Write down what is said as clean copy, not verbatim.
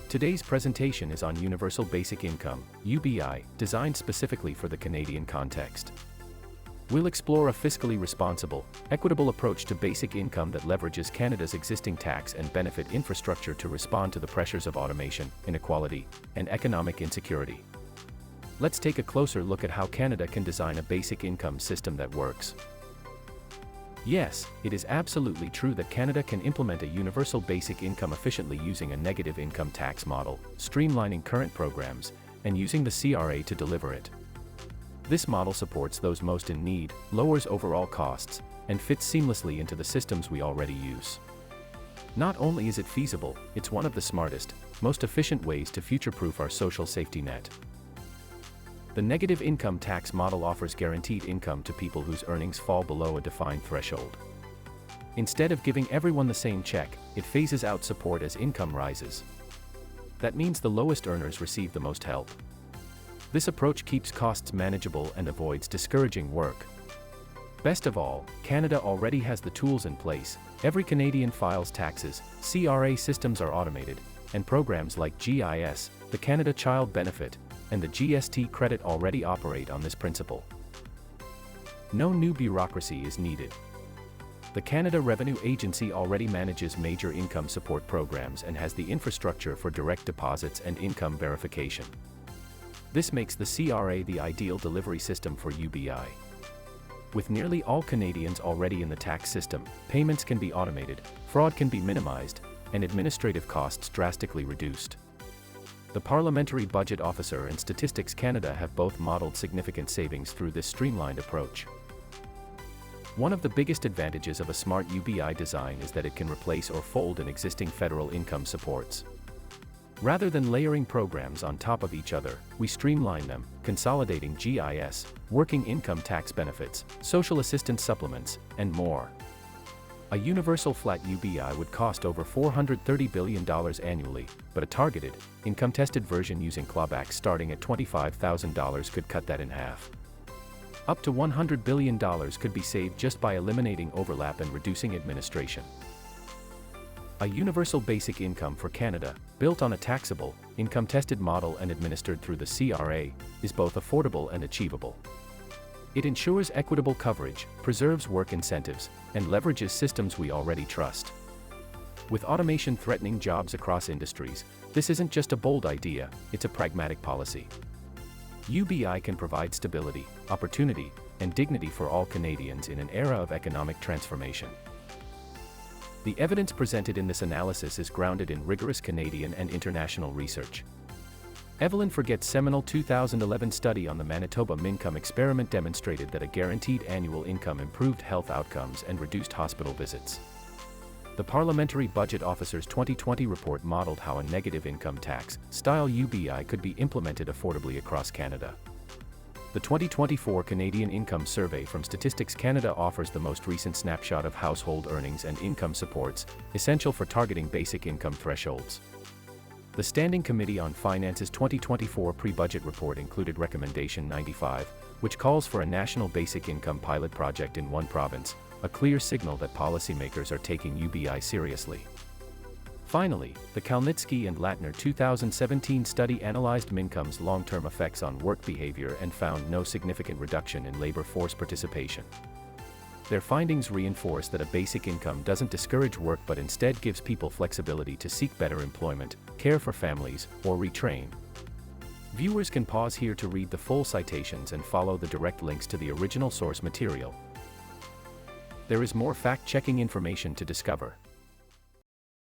Today's presentation is on Universal Basic Income, UBI, designed specifically for the Canadian context. We'll explore a fiscally responsible, equitable approach to basic income that leverages Canada's existing tax and benefit infrastructure to respond to the pressures of automation, inequality, and economic insecurity. Let's take a closer look at how Canada can design a basic income system that works. Yes, it is absolutely true that Canada can implement a universal basic income efficiently using a negative income tax model, streamlining current programs, and using the CRA to deliver it. This model supports those most in need, lowers overall costs, and fits seamlessly into the systems we already use. Not only is it feasible, it's one of the smartest, most efficient ways to future-proof our social safety net. The negative income tax model offers guaranteed income to people whose earnings fall below a defined threshold. Instead of giving everyone the same check, it phases out support as income rises. That means the lowest earners receive the most help. This approach keeps costs manageable and avoids discouraging work. Best of all, Canada already has the tools in place. Every Canadian files taxes, CRA systems are automated, and programs like GIS, the Canada Child Benefit, and the GST credit already operate on this principle. No new bureaucracy is needed. The Canada Revenue Agency already manages major income support programs and has the infrastructure for direct deposits and income verification. This makes the CRA the ideal delivery system for UBI. With nearly all Canadians already in the tax system, payments can be automated, fraud can be minimized, and administrative costs drastically reduced. The Parliamentary Budget Officer and Statistics Canada have both modeled significant savings through this streamlined approach. One of the biggest advantages of a smart UBI design is that it can replace or fold in existing federal income supports. Rather than layering programs on top of each other, we streamline them, consolidating GIS, working income tax benefits, social assistance supplements, and more. A universal flat UBI would cost over $430 billion annually, but a targeted, income-tested version using clawbacks starting at $25,000 could cut that in half. Up to $100 billion could be saved just by eliminating overlap and reducing administration. A universal basic income for Canada, built on a taxable, income-tested model and administered through the CRA, is both affordable and achievable. It ensures equitable coverage, preserves work incentives, and leverages systems we already trust. With automation threatening jobs across industries, this isn't just a bold idea, it's a pragmatic policy. UBI can provide stability, opportunity, and dignity for all Canadians in an era of economic transformation. The evidence presented in this analysis is grounded in rigorous Canadian and international research. Evelyn Forget's seminal 2011 study on the Manitoba Mincome experiment demonstrated that a guaranteed annual income improved health outcomes and reduced hospital visits. The Parliamentary Budget Officer's 2020 report modeled how a negative income tax-style UBI could be implemented affordably across Canada. The 2024 Canadian Income Survey from Statistics Canada offers the most recent snapshot of household earnings and income supports, essential for targeting basic income thresholds. The Standing Committee on Finance's 2024 pre-budget report included Recommendation 95, which calls for a national basic income pilot project in one province, a clear signal that policymakers are taking UBI seriously. Finally, the Kalnitsky and Latner 2017 study analyzed Mincome's long-term effects on work behavior and found no significant reduction in labor force participation. Their findings reinforce that a basic income doesn't discourage work but instead gives people flexibility to seek better employment, care for families, or retrain. Viewers can pause here to read the full citations and follow the direct links to the original source material. There is more fact-checking information to discover.